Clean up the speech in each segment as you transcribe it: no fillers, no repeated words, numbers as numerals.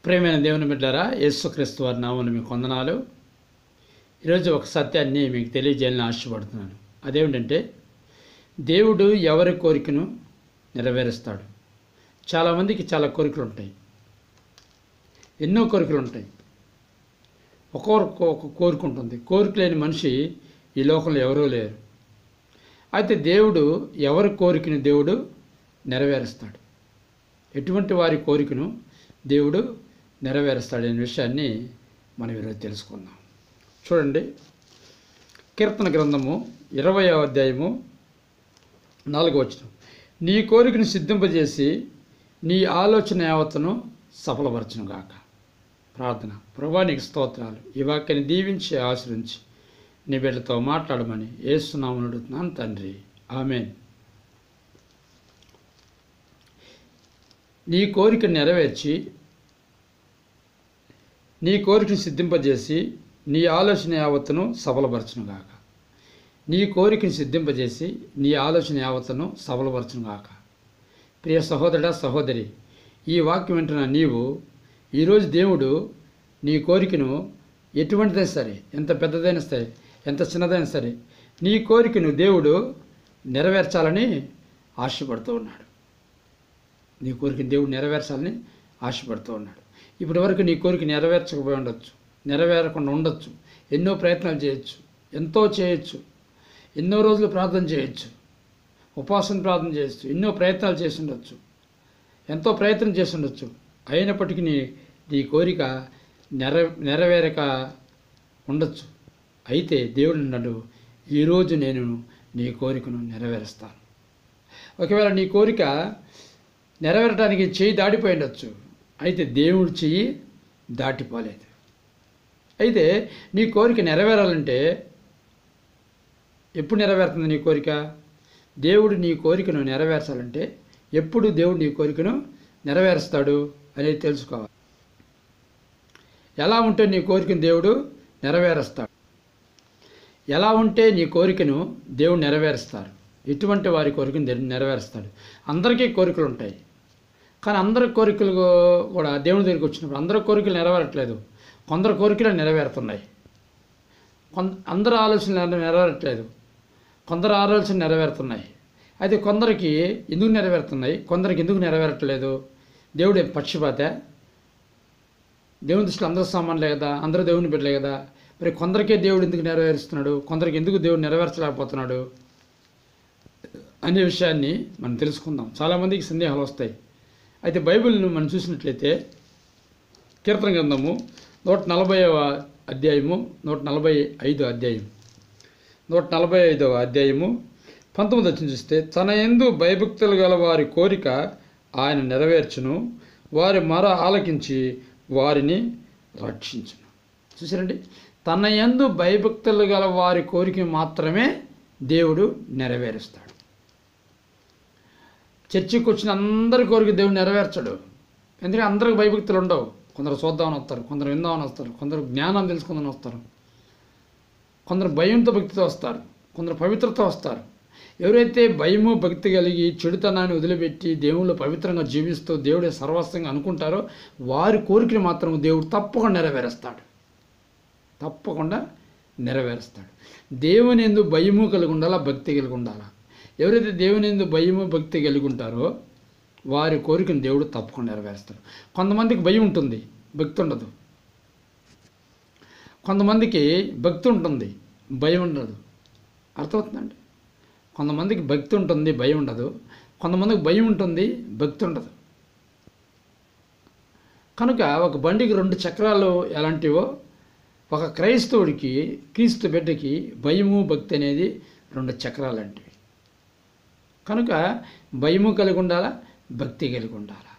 ప్రియమైన దేవుని బిడ్డారా, యేసుక్రీస్తు వారి నామమున మీకు వందనాలు. ఈరోజు ఒక సత్యాన్ని మీకు తెలియజేయాలని ఆశపడుతున్నాను. అదేమిటంటే, దేవుడు ఎవరి కోరికను నెరవేరుస్తాడు. చాలామందికి చాలా కోరికలు ఉంటాయి, ఎన్నో కోరికలు ఉంటాయి. ఒక్కొక్కరికి ఒక కోరిక ఉంటుంది. కోరిక లేని మనిషి ఈ లోకంలో ఎవరూ లేరు. అయితే దేవుడు ఎవరి కోరికను దేవుడు నెరవేరుస్తాడు. ఎటువంటి వారి కోరికను దేవుడు నెరవేరుస్తాడనే విషయాన్ని మనం ఈరోజు తెలుసుకుందాం. చూడండి, కీర్తన గ్రంథము 20వ అధ్యాయము 4వ వచనం. నీ కోరికను సిద్ధింపజేసి నీ ఆలోచన యావత్తను సఫలపరచును గాక. ప్రార్థన. ప్రభువా, నీకు స్తోత్రాలు. ఈ వాక్యాన్ని దీవించి ఆశ్రయించి నీ బిడ్డతో మాట్లాడమని యేసు నామమున అడుగుతున్నాను తండ్రి, ఆమేన్. నీ కోరిక నెరవేర్చి నీ కోరికను సిద్ధింపజేసి నీ ఆలోచన యావత్తును సఫలపరచును గాక. నీ కోరికను సిద్ధింపజేసి నీ ఆలోచన యావత్తును సఫలపరచును గాక. ప్రియ సహోదరుడా, సహోదరి, ఈ వాక్యం వింటున్న నీవు ఈరోజు దేవుడు నీ కోరికను ఎటువంటిదైనా సరే, ఎంత పెద్దదైనా సరే, ఎంత చిన్నదైనా సరే, నీ కోరికను దేవుడు నెరవేర్చాలని ఆశపడుతూ ఉన్నాడు. నీ కోరికను దేవుడు నెరవేర్చాలని ఆశపడుతూ ఉన్నాడు. ఇప్పటి వరకు నీ కోరిక నెరవేర్చకపోయి ఉండొచ్చు, నెరవేరకుండా ఉండొచ్చు. ఎన్నో ప్రయత్నాలు చేయొచ్చు, ఎంతో చేయొచ్చు, ఎన్నో రోజులు ప్రార్థన చేయొచ్చు, ఉపవాసం ప్రార్థన చేయొచ్చు, ఎన్నో ప్రయత్నాలు చేసి ఉండొచ్చు, ఎంతో ప్రయత్నం చేసి ఉండొచ్చు. అయినప్పటికీ నీ కోరిక నెరవేరక ఉండొచ్చు. అయితే దేవుడు అన్నాడు, ఈరోజు నేను నీ కోరికను నెరవేరుస్తాను. ఒకవేళ నీ కోరిక నెరవేరడానికి చెయ్యి దాటిపోయి ఉండొచ్చు, అయితే దేవుడు చెయ్యి దాటిపోలేదు. అయితే నీ కోరిక నెరవేరాలంటే ఎప్పుడు నెరవేరుతుంది నీ కోరిక? దేవుడు నీ కోరికను నెరవేర్చాలంటే ఎప్పుడు దేవుడు నీ కోరికను నెరవేరుస్తాడు అనేది తెలుసుకోవాలి. ఎలా ఉంటే నీ కోరికను దేవుడు నెరవేరుస్తాడు? ఎలా ఉంటే నీ కోరికను దేవుడు నెరవేరుస్తారు? ఎటువంటి వారి కోరికను నెరవేరుస్తాడు? అందరికీ కోరికలు ఉంటాయి, కానీ అందరి కోరికలు కూడా దేవుని దగ్గరికి వచ్చినప్పుడు అందరి కోరికలు నెరవేరట్లేదు. కొందరు కోరికలు నెరవేరుతున్నాయి, అందరి ఆలోచనలు నెరవేరట్లేదు, కొందరు ఆలోచన నెరవేరుతున్నాయి. అయితే కొందరికి ఎందుకు నెరవేరుతున్నాయి, కొందరికి ఎందుకు నెరవేరట్లేదు? దేవుడు పక్షపాత? దేవుని దృష్టిలో అందరూ సామాన్లే కదా, అందరూ దేవుని బిడ్డలే కదా. మరి కొందరికే దేవుడు ఎందుకు నెరవేరుస్తున్నాడు, కొందరికి ఎందుకు దేవుడు నెరవేర్చలేకపోతున్నాడు అనే విషయాన్ని మనం తెలుసుకుందాం. చాలామందికి సందేహాలు వస్తాయి. అయితే బైబిల్ను మనం చూసినట్లయితే కీర్తన గ్రంథము 140వ అధ్యాయము 145వ అధ్యాయం 145వ అధ్యాయము 19వ వచనం చూస్తే, తన యందు భయభక్తులు గల వారి కోరిక ఆయన నెరవేర్చును, వారి మొర ఆలకించి వారిని రక్షించును. చూసారండి, తన యందు భయభక్తులు గల వారి కోరిక మాత్రమే దేవుడు నెరవేరుస్తాడు. చర్చికి వచ్చిన అందరి కోరిక దేవుడు నెరవేర్చడు. ఎందుకంటే అందరికి భయభక్తులు ఉండవు. కొందరు చూద్దామని వస్తారు, కొందరు విందామని వస్తారు, కొందరు జ్ఞానం తెలుసుకుందని వస్తారు, కొందరు భయంతో భక్తితో వస్తారు, కొందరు పవిత్రతో వస్తారు. ఎవరైతే భయము భక్తి కలిగి చెడుతనాన్ని వదిలిపెట్టి దేవుళ్ళు పవిత్రంగా జీవిస్తూ దేవుడే సర్వస్వంగా అనుకుంటారో వారి కోరికలు మాత్రం దేవుడు తప్పకుండా నెరవేరుస్తాడు. తప్పకుండా నెరవేరుస్తాడు. దేవుని యందు భయము కలిగి ఉండాలా, భక్తి కలిగి ఉండాలా. ఎవరైతే దేవుని యందు భయము భక్తి కలిగి ఉంటారో వారి కోరికను దేవుడు తప్పకుండా నెరవేరుస్తాడు. కొంతమందికి భయం ఉంటుంది, భక్తి ఉండదు. కొంతమందికి భక్తి ఉంటుంది, భయం ఉండదు. అర్థమవుతుందండి? కొంతమందికి భక్తి ఉంటుంది, భయం ఉండదు. కొంతమందికి భయం ఉంటుంది, భక్తి ఉండదు. కనుక ఒక బండికి 2 చక్రాలు ఎలాంటివో ఒక క్రైస్తవుడికి, క్రీస్తు బిడ్డకి భయము భక్తి అనేది 2 చక్రాలు లాంటివి. కనుక భయము కలిగి ఉండాలా, భక్తి కలిగి ఉండాలా.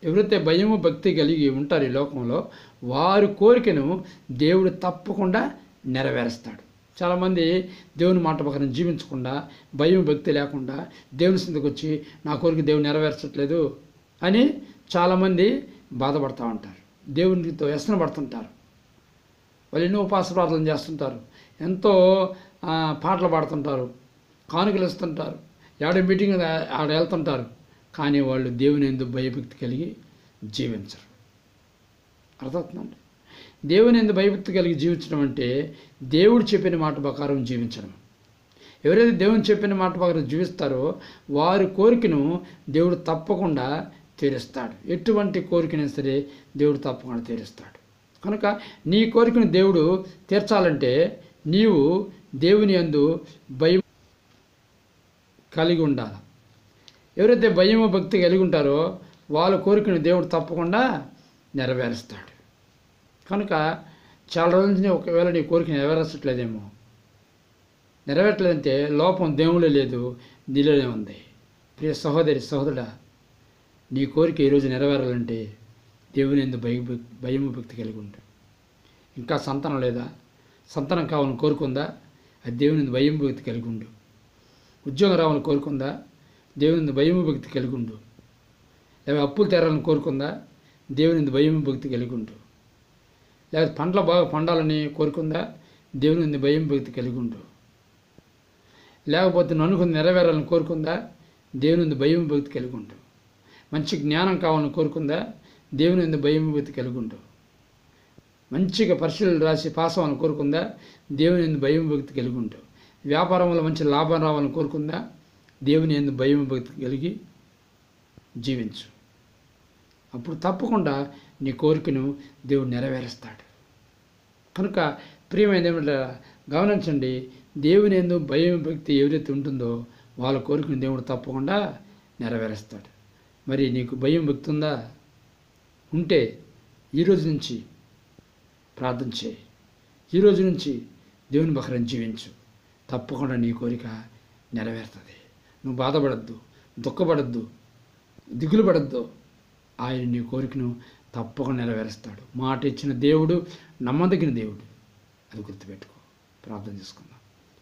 ఎవరైతే భయము భక్తి కలిగి ఉంటారు ఈ లోకంలో వారి కోరికను దేవుడు తప్పకుండా నెరవేరుస్తాడు. చాలామంది దేవుని మాట ప్రకారం జీవించకుండా, భయం భక్తి లేకుండా దేవుని సిందకు వచ్చి నా కోరిక దేవుడు నెరవేర్చట్లేదు అని చాలామంది బాధపడుతూ ఉంటారు, దేవునితో వ్యసన పడుతుంటారు. వాళ్ళు ఎన్నో ఉపవాస ప్రార్థనలు చేస్తుంటారు, ఎంతో పాటలు పాడుతుంటారు, కానుకలు ఇస్తుంటారు, ఎవడ మీటింగ్ ఆడ వెళ్తుంటారు, కానీ వాళ్ళు దేవుని యందు భయభక్తి కలిగి జీవించరు. అర్థమవుతుందండి. దేవుని యందు భయభక్తి కలిగి జీవించడం అంటే దేవుడు చెప్పిన మాట ప్రకారం జీవించడం. ఎవరైతే దేవుని చెప్పిన మాట ప్రకారం జీవిస్తారో వారి కోరికను దేవుడు తప్పకుండా తీరుస్తాడు. ఎటువంటి కోరికైనా సరే దేవుడు తప్పకుండా తీరుస్తాడు. కనుక నీ కోరికను దేవుడు తీర్చాలంటే నీవు దేవుని యందు భయం కలిగి ఉండాలి. ఎవరైతే భయము భక్తి కలిగి ఉంటారో వాళ్ళ కోరికను దేవుడు తప్పకుండా నెరవేరుస్తాడు. కనుక చాలా రోజుల నుంచి ఒకవేళ నీ కోరిక నెరవేరట్లేదంటే లోపం దేవుళ్ళే లేదు, నీలోనే ఉంది. ప్రియ సహోదరి సహోదరుడా, నీ కోరిక ఈరోజు నెరవేరాలంటే దేవుని యందు భయము భక్తి కలిగి ఉండు. ఇంకా సంతానం లేదా? సంతానం కావాలని కోరుకుందా? అది దేవుని యందు భయము భక్తి కలిగి ఉండు. ఉద్యోగం రావాలని కోరుకుందా? దేవుని యందు భయము భక్తి కలిగి ఉండు. లేదా అప్పులు తీరాలని కోరుకుందా? దేవుని యందు భయము భక్తి కలిగి ఉండు. లేదా పంటలు బాగా పండాలని కోరుకుందా? దేవుని యందు భయం భక్తి కలిగి ఉండు. లేకపోతే అనుకుని నెరవేరాలని కోరుకుందా? దేవుని యందు భయం భక్తి కలిగి ఉండు. మంచి జ్ఞానం కావాలని కోరుకుందా? దేవుని యందు భయం భక్తి కలిగి ఉండు. మంచిగా పరీక్షలు రాసి పాస్ అవ్వాలని కోరుకుందా? దేవుని యందు భయం భక్తి కలిగి ఉండు. వ్యాపారంలో మంచి లాభం రావాలని కోరుకుందా? దేవుని యందు భయం భక్తి కలిగి జీవించు. అప్పుడు తప్పకుండా నీ కోరికను దేవుడు నెరవేరుస్తాడు. కనుక ప్రియమైన ఏమిటో గమనించండి, దేవుని యందు భయం భక్తి ఎవరైతే ఉంటుందో వాళ్ళ కోరికను దేవుడు తప్పకుండా నెరవేరుస్తాడు. మరి నీకు భయం భక్తి ఉందా? ఉంటే ఈరోజు నుంచి ప్రార్థన చేయి. ఈరోజు నుంచి దేవుని ప్రకారం జీవించు. తప్పకుండా నీ కోరిక నెరవేరుతుంది. నువ్వు బాధపడద్దు, దుఃఖపడద్దు, దిగులు పడద్దు. ఆయన నీ కోరికను తప్పకుండా నెరవేరుస్తాడు. మాట ఇచ్చిన దేవుడు నమ్మదగిన దేవుడు. అది గుర్తుపెట్టుకో. ప్రార్థన చేసుకుందాం.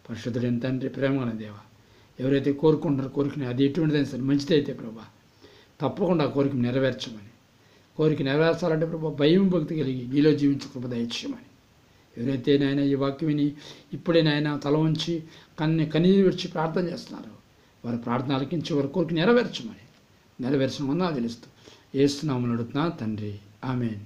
పరిశుద్ధుడైన తండ్రి, ప్రేమగల దేవ, ఎవరైతే కోరుకుంటున్నారో కోరికని అది ఎటువంటిదైనా సరే మంచిదైతే ప్రభా తప్పకుండా ఆ కోరిక నెరవేర్చమని, కోరిక నెరవేర్చాలంటే ప్రభా భయం భక్తి కలిగి నీలో జీవించే కృప దయచేయమని, ఎవరైతే నాయన ఈ వాక్యం విని ఇప్పుడే నాయన తల ఉంచి కన్నీరు విడిచి ప్రార్థన చేస్తున్నారో వారి ప్రార్థన ఆలకించి వారి కోరిక నెరవేర్చమని, నెరవేర్చిన వందనాలు తెలుస్తూ యేసు నామములో అడుగుతున్నా తండ్రి, ఆమేన్.